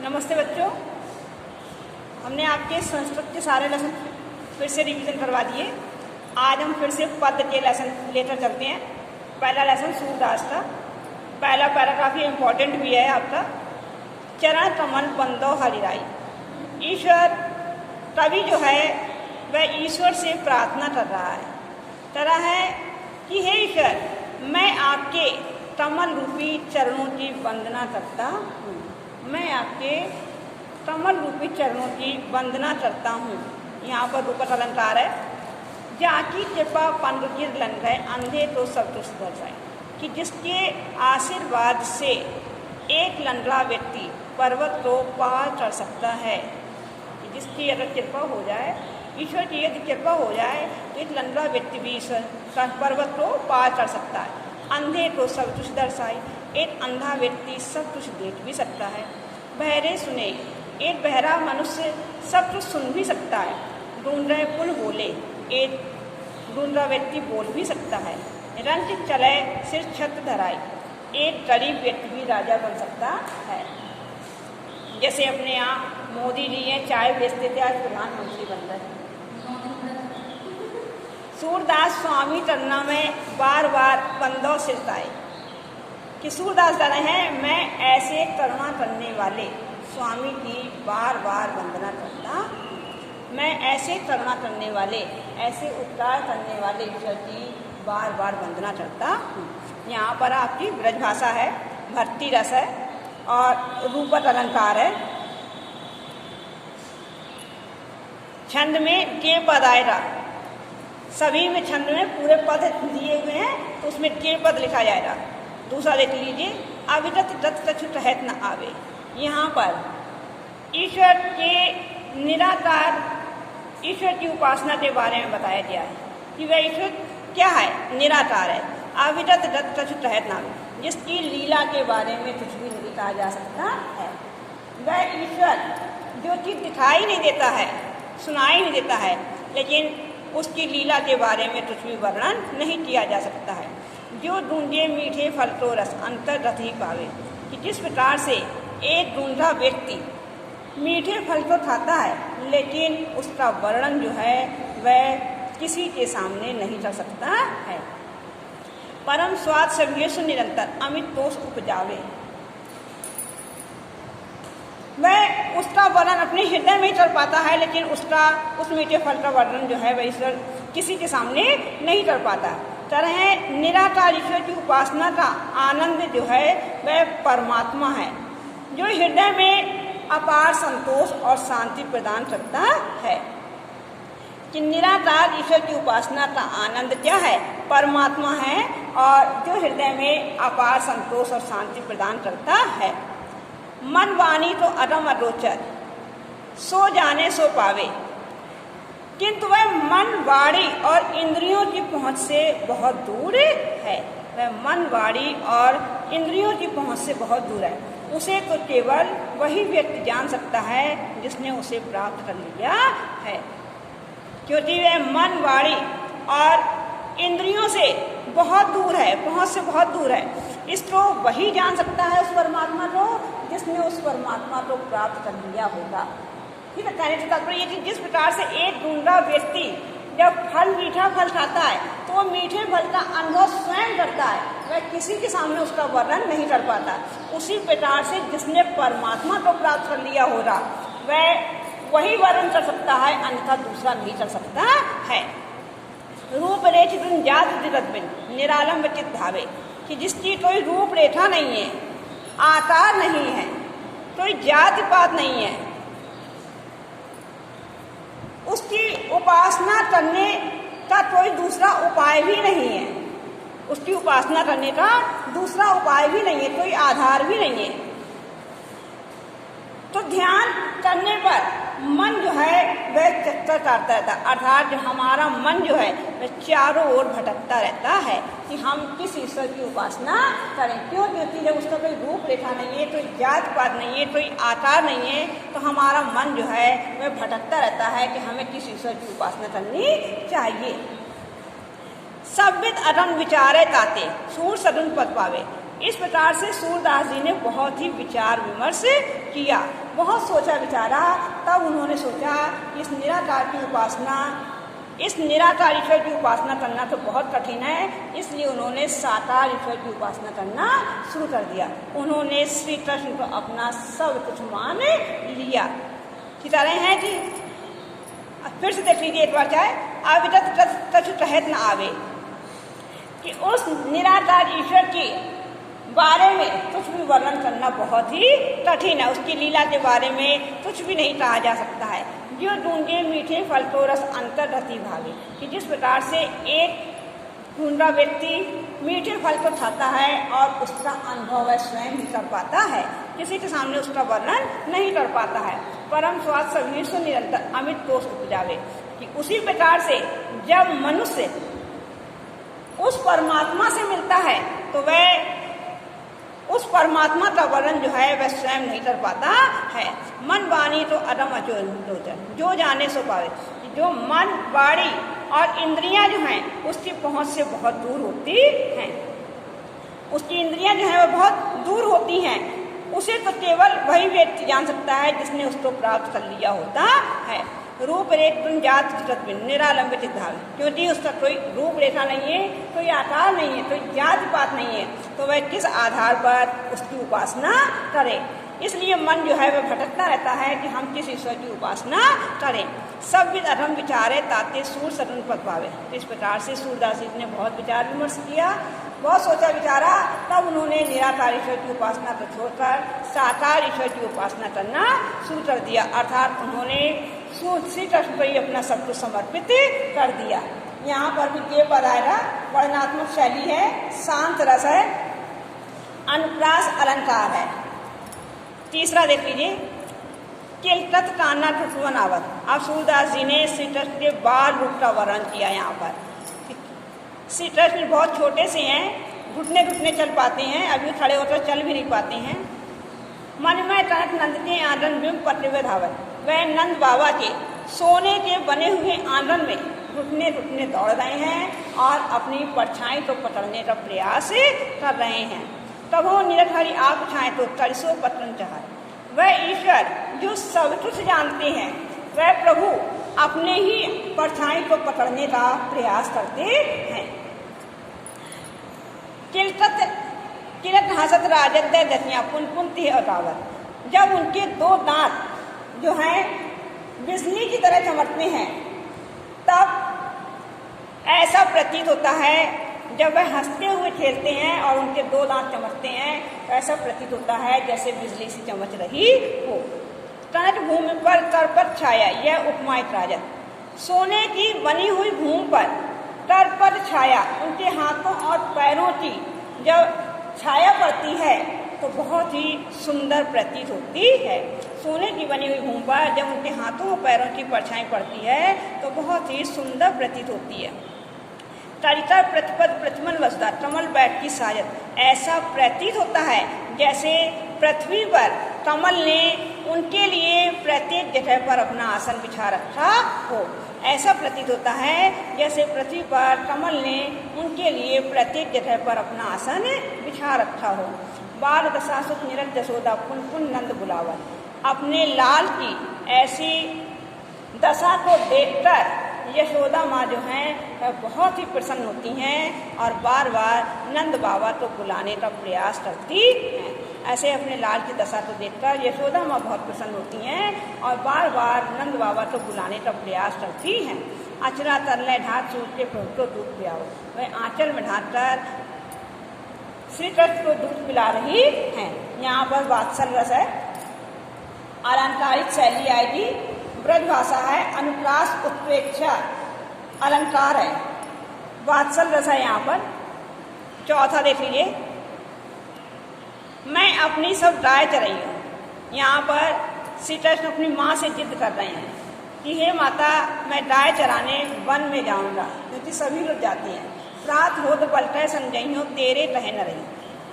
नमस्ते बच्चों, हमने आपके संस्कृत के सारे लेसन फिर से रिवीजन करवा दिए। आज हम फिर से पद के लेसन लेकर चलते हैं। पहला लेसन सूरदास का। पहला पैराग्राफ ये इम्पोर्टेंट भी है आपका। चरण कमल बंदो हरिराई। ईश्वर कवि जो है वह ईश्वर से प्रार्थना कर रहा है कि हे ईश्वर, मैं आपके कमल रूपी चरणों की वंदना करता हूँ। मैं आपके कमल रूपी चरणों की वंदना करता हूँ। यहाँ पर रूपक अलंकार है। जाकी कृपा पंडित लन गए अंधे तो सब दुष्ट दर्शाए, कि जिसके आशीर्वाद से एक लंगड़ा व्यक्ति पर्वत को पार कर सकता है। कि जिसकी अगर कृपा हो जाए, ईश्वर की यदि कृपा हो जाए तो एक लंगड़ा व्यक्ति भी ईश्वर पर्वत को पार कर सकता है। अंधे को सब कुछ दर्शाए, एक अंधा व्यक्ति सब कुछ देख भी सकता है। बहरे सुने, एक बहरा मनुष्य सब कुछ सुन भी सकता है। ढूंढे पुल बोले, एक ढूंढा व्यक्ति बोल भी सकता है। रंग चले सिर छत धराई, एक गरीब व्यक्ति भी राजा बन सकता है। जैसे अपने यहाँ मोदी जी हैं, चाय बेचते थे, आज प्रधानमंत्री बन रहे हैं। सूरदास स्वामी चरणों में बार बार बंदो सिरताए, कि सूरदास कह रहे हैं मैं ऐसे करुणा करने वाले स्वामी की बार बार वंदना करता। मैं ऐसे करुणा करने वाले, ऐसे उपकार करने वाले ईश्वर की बार बार वंदना करता हूँ। यहाँ पर आपकी ब्रज भाषा है, भक्ति रस है और रूपक अलंकार है। छंद में के पद आएगा, सभी में छंद में पूरे पद दिए हुए हैं तो उसमें के पद लिखा जाएगा। दूसरा देख लीजिए, अविरत रत कछु कहत न आवे। यहाँ पर ईश्वर के निराकार ईश्वर की उपासना के बारे में बताया गया है कि वह ईश्वर क्या है, निराकार है। अविरत रत कछु कहत न आवे, जिसकी लीला के बारे में कुछ भी नहीं कहा जा सकता है। वह ईश्वर जो चीज़ दिखाई नहीं देता है, सुनाई नहीं देता है, लेकिन उसकी लीला के बारे में कुछ भी वर्णन नहीं किया जा सकता है। जो ढूंढे मीठे फल तो रस अंतर रथ ही पावे, कि जिस प्रकार से एक ढूंढा व्यक्ति मीठे फल तो खाता है, लेकिन उसका वर्णन जो है वह किसी के सामने नहीं कर सकता है। परम स्वाद सभ्यसु निरंतर अमित तोष उपजावे। वह उसका वर्णन अपने हृदय में ही कर पाता है, लेकिन उस मीठे फल का वर्णन जो है वह ईश्वर किसी के सामने नहीं कर पाता। तरह निराकार ईश्वर की उपासना का आनंद जो है वह परमात्मा है, जो हृदय में अपार संतोष और शांति प्रदान करता है। कि निराकार ईश्वर की उपासना का आनंद क्या है, परमात्मा है, और जो हृदय में अपार संतोष और शांति प्रदान करता है। मन वाणी तो अदम अगोचर, सो जाने सो पावे, किंतु वह मन वाणी और इंद्रियों की पहुंच से बहुत दूर है। वह मन वाणी और इंद्रियों की पहुंच से बहुत दूर है। उसे तो केवल वही व्यक्ति जान सकता है जिसने उसे प्राप्त कर लिया है, क्योंकि वह मन वाणी और इंद्रियों से बहुत दूर है, पहुंच से बहुत दूर है। इसको वही जान सकता है, उस परमात्मा को, जिसने उस परमात्मा को प्राप्त कर लिया होगा। ठीक है, कहने से तात्पर्य ये कि जिस प्रकार से एक ढूंढा व्यक्ति जब मीठा फल खाता है तो वो मीठे फल का अनुभव स्वयं करता है, वह किसी के सामने उसका वर्णन नहीं कर पाता। उसी प्रकार से जिसने परमात्मा को प्राप्त कर लिया होगा वह वही वर्णन कर सकता है, अन्यथा दूसरा नहीं कर सकता है। रूप रेख जात जगत बिन निरालंब चित भावे, कि जिसकी कोई रूप रेखा नहीं है, आकार नहीं है, कोई जाति पात नहीं है, उसकी उपासना करने का कोई दूसरा उपाय भी नहीं है। उसकी उपासना करने का दूसरा उपाय भी नहीं है, कोई आधार भी नहीं है। तो ध्यान करने पर मन जो है वह चक्कर काटता रहता है, अर्थात जो हमारा मन जो है वह चारों ओर भटकता रहता है कि हम किस ईश्वर की उपासना करें। क्यों? क्योंकि जब उसका कोई रूप रेखा नहीं है, कोई जात पात नहीं है, कोई आकार नहीं है, तो हमारा मन जो है वह भटकता रहता है कि हमें किस ईश्वर की उपासना करनी चाहिए। सभ्यत अदम विचारे ताते सूर सदुन पद पावे, इस प्रकार से सूरदास जी ने बहुत ही विचार विमर्श किया, बहुत सोचा विचारा। तब उन्होंने सोचा इस निराकार की उपासना, इस निराकार ईश्वर की उपासना करना तो बहुत कठिन है, इसलिए उन्होंने साकार ईश्वर की उपासना करना शुरू कर दिया। उन्होंने श्री कृष्ण को अपना सब कुछ मान लिया। खिंचा रहे हैं जी, फिर से देख लीजिए एक बार, चाहे अविरत कछु कहत न आवे, कि उस निराकार ईश्वर के बारे में कुछ भी वर्णन करना बहुत ही कठिन है। उसकी लीला के बारे में कुछ भी नहीं कहा जा सकता है। जो ढूंढे मीठे फल को रस अंतर रति भावे, कि जिस प्रकार से एक ढूंढा व्यक्ति मीठे फल को खाता है और उसका अनुभव है स्वयं ही कर पाता है, किसी के सामने उसका वर्णन नहीं कर पाता है। परम स्वाद सभी से निरंतर अमित कोष उपजावे, कि उसी प्रकार से जब मनुष्य उस परमात्मा से मिलता है तो वह उस परमात्मा का वर्णन जो है वह स्वयं नहीं कर पाता है। मन वाणी तो अदम अचोचन, जो जाने सो पावे, जो मन वाणी और इंद्रियां जो हैं उसकी पहुंच से बहुत दूर होती हैं, उसकी इंद्रियां जो हैं वह बहुत दूर होती हैं, उसे तो केवल वही व्यक्ति जान सकता है जिसने उसको प्राप्त कर लिया होता है। रूप रेख जात निरालंबित धावे, क्योंकि उसका कोई रूप रेखा नहीं है, कोई आकार नहीं है, कोई जाति पात नहीं है, तो वह किस आधार पर उसकी उपासना करे। इसलिए मन जो है वह भटकता रहता है कि हम किस ईश्वर की उपासना करें। सब विद अधम विचारे ताते सूर सदन पद पावे। इस प्रकार से सूरदास जी ने बहुत विचार विमर्श किया, बहुत सोचा विचारा, तब उन्होंने निराकार ईश्वर की उपासना को छोड़कर साकार ईश्वर की उपासना करना शुरू कर दिया। अर्थात उन्होंने श्री कृष्ण को ही अपना सब कुछ समर्पित कर दिया। यहाँ पर भी ये पद आएगा, वर्णनात्मक शैली है, शांत रस है, अनुप्रास अलंकार है। तीसरा देख लीजिए, किलकत कान्हा ठुठुवन आवत। अब सूरदास जी ने श्री कृष्ण के बाल रूप का वर्णन किया। यहाँ पर श्री कृष्ण बहुत छोटे से हैं, घुटने घुटने चल पाते हैं, अभी खड़े होकर चल भी नहीं पाते हैं। मन में कनक नंद के आंगन बिंब पटवे धावत, वह नंद बाबा के सोने के बने हुए आंगन में घुटने घुटने दौड़ रहे हैं और अपनी परछाई को पकड़ने का प्रयास कर रहे हैं। तब वो निरखरी आप छाए तो तरसो पत्रन चाहे, वह ईश्वर जो सब कुछ जानते हैं, वह प्रभु अपने ही परछाई को पकड़ने का प्रयास करते हैं। किलत हसत राजद दतियाँ पुन पुन थे अटावत, जब उनके दो दांत जो हैं बिजली की तरह चमकते हैं, तब ऐसा प्रतीत होता है, जब वह हंसते हुए खेलते हैं और उनके दो दांत चमकते हैं, तो ऐसा प्रतीत होता है जैसे बिजली से चमक रही हो। कनक भूमि पर करपत छाया, यह उपमा राजत, सोने की बनी हुई भूमि पर करपत छाया, उनके हाथों और पैरों की जब छाया पड़ती है तो बहुत ही सुंदर प्रतीत होती है। सोने की बनी हुई भूमि पर जब उनके हाथों और पैरों की परछाई पड़ती है तो बहुत ही सुंदर प्रतीत होती है। तरिता प्रतिपद प्रतिमल वसदा, कमल बैठ की साजत, ऐसा प्रतीत होता है जैसे पृथ्वी पर कमल ने उनके लिए प्रत्येक जगह पर अपना आसन बिछा रखा हो। ऐसा प्रतीत होता है जैसे पृथ्वी पर कमल ने उनके लिए प्रत्येक जगह पर अपना आसन बिछा रखा हो। बाल दशा सुख निरत जसोदा पुन पुन नंद बुलावर, अपने लाल की ऐसी दशा को देखकर यशोदा माँ जो हैं वह बहुत ही प्रसन्न होती हैं और बार बार नंद बाबा को बुलाने का प्रयास करती हैं। ऐसे अपने लाल की दशा को देखकर यशोदा माँ बहुत प्रसन्न होती हैं और बार बार नंद बाबा को बुलाने का प्रयास करती हैं। आचरा तरले ढाक सूट के प्रभु को दूध पिलाओ, वह आंचल में ढाक कर श्री कृष्ण को दूध पिला रही हैं। यहाँ पर वात्सल रस है, अलंकारिक शैली आएगी, ब्रज भाषा है, अनुप्रास उत्प्रेक्षा अलंकार है, वात्सल रस है। यहाँ पर चौथा देख लीजिए, मैं अपनी सब गाय चराई हूँ। यहाँ पर श्री कृष्ण अपनी माँ से जिद कर रहे हैं कि हे माता, मैं गाय चराने वन में जाऊँगा, क्योंकि सभी लोग जाते हैं। प्रात होत बलटय संजई हो तेरे कहे न रही,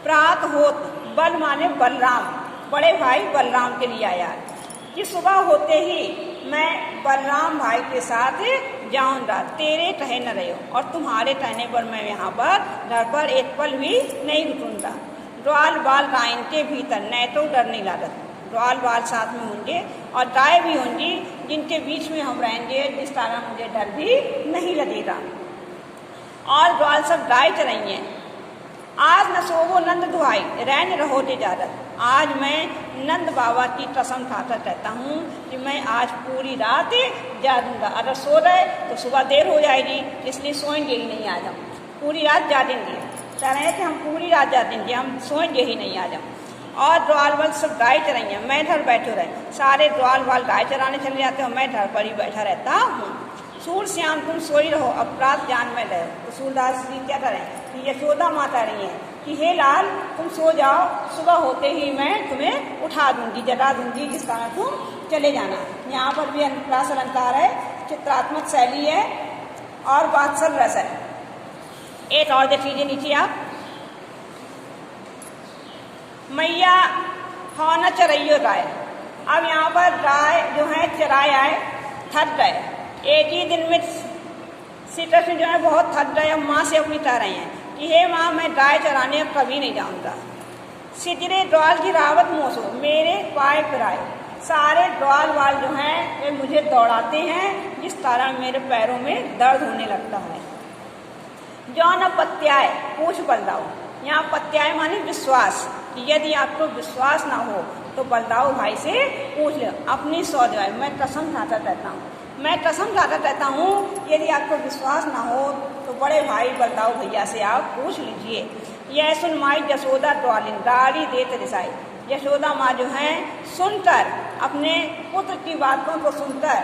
प्रात होत बल माने बलराम, बड़े भाई बलराम के लिए आया कि सुबह होते ही मैं बलराम भाई के साथ जाऊंगा, तेरे कहे न रहे हो, और तुम्हारे कहने पर मैं यहाँ पर घर पर एक पल भी नहीं रुकूंगा। द्वाल बाल रायन के भीतर न तो डर नहीं लागत। द्वाल बाल साथ में होंगे और गाय भी होंगी जिनके बीच में हम रहेंगे, जिस तरह मुझे डर भी नहीं लगेगा। और द्वाल सब गाय चराइए। आज न सोवो नंद दुहाई रैन रहो तिजारत। आज मैं नंद बाबा की कसम खाकर कहता हूँ कि मैं आज पूरी रात जागूंगा। अगर सो रहे तो सुबह देर हो जाएगी, इसलिए सोएंगे ही नहीं आज हम, पूरी रात जागेंगे। कह रहे हैं कि हम पूरी रात जागेंगे, हम सोएंगे ही नहीं आज हम। और द्वाल बाल सब गाय चराइए, मैं घर बैठे रहे। सारे द्वाल बाल गाय चराने चले जाते हो, मैं घर पर ही बैठा रहता हूँ। सूर श्याम तुम सोई रहो अपराध जान में रहो। तो सूरदास जी क्या करें कि यशोदा माता रही है कि हे लाल तुम सो जाओ, सुबह होते ही मैं तुम्हें उठा दूंगी, जगा दूंगी, जिस कारण तुम चले जाना। यहाँ पर भी अनुप्रास अलंकार है, चित्रात्मक शैली है और वात्सल रस है। एक और देख लीजिए नीचे आप, मैया हाँ न चरइयो गाय। अब यहाँ पर गाय जो है चराए आए, थक गए, एक ही दिन में श्री कृष्ण जो है बहुत थक गए। अब माँ से अपनी कह रहे हैं कि हे माँ मैं गाय चराने अब कभी नहीं जाऊँगा। सिजरे द्वाल की रावत मोसो मेरे पाए फिराए। सारे द्वाल वाल जो हैं वे मुझे दौड़ाते हैं, जिस कारण मेरे पैरों में दर्द होने लगता है। जो न पत्याय पूछ बलदाऊ। यहाँ पत्याय माने विश्वास, कि यदि आपको विश्वास ना हो तो बलदाऊ भाई से पूछ लो, अपनी सौ दवाई। मैं कसम खाता कहता हूँ, मैं कसम खाता कहता हूँ, यदि आपको विश्वास ना हो तो बड़े भाई बलदाऊ भैया से आप पूछ लीजिए। यह सुन माई यशोदा द्वालिन गाड़ी देते रिसाई। यशोदा माँ जो हैं सुनकर, अपने पुत्र की बातों को सुनकर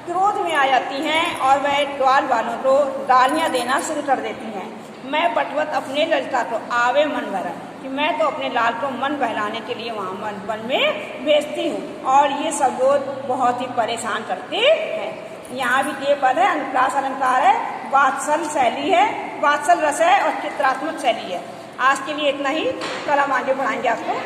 क्रोध में आ जाती हैं और वह द्वाल वालों को गालियाँ देना शुरू कर देती हैं। मैं पटवत अपने ललिता को आवे मन भरा, कि मैं तो अपने लाल को मन बहलाने के लिए वहाँ वन में भेजती हूँ और ये सब लोग बहुत ही परेशान करते हैं। यहाँ भी ये पद है, अनुप्रास अलंकार है, वात्सल शैली है, वात्सल रस है और चित्रात्मक शैली है। आज के लिए इतना ही, कल हम आगे बढ़ाएंगे आपको।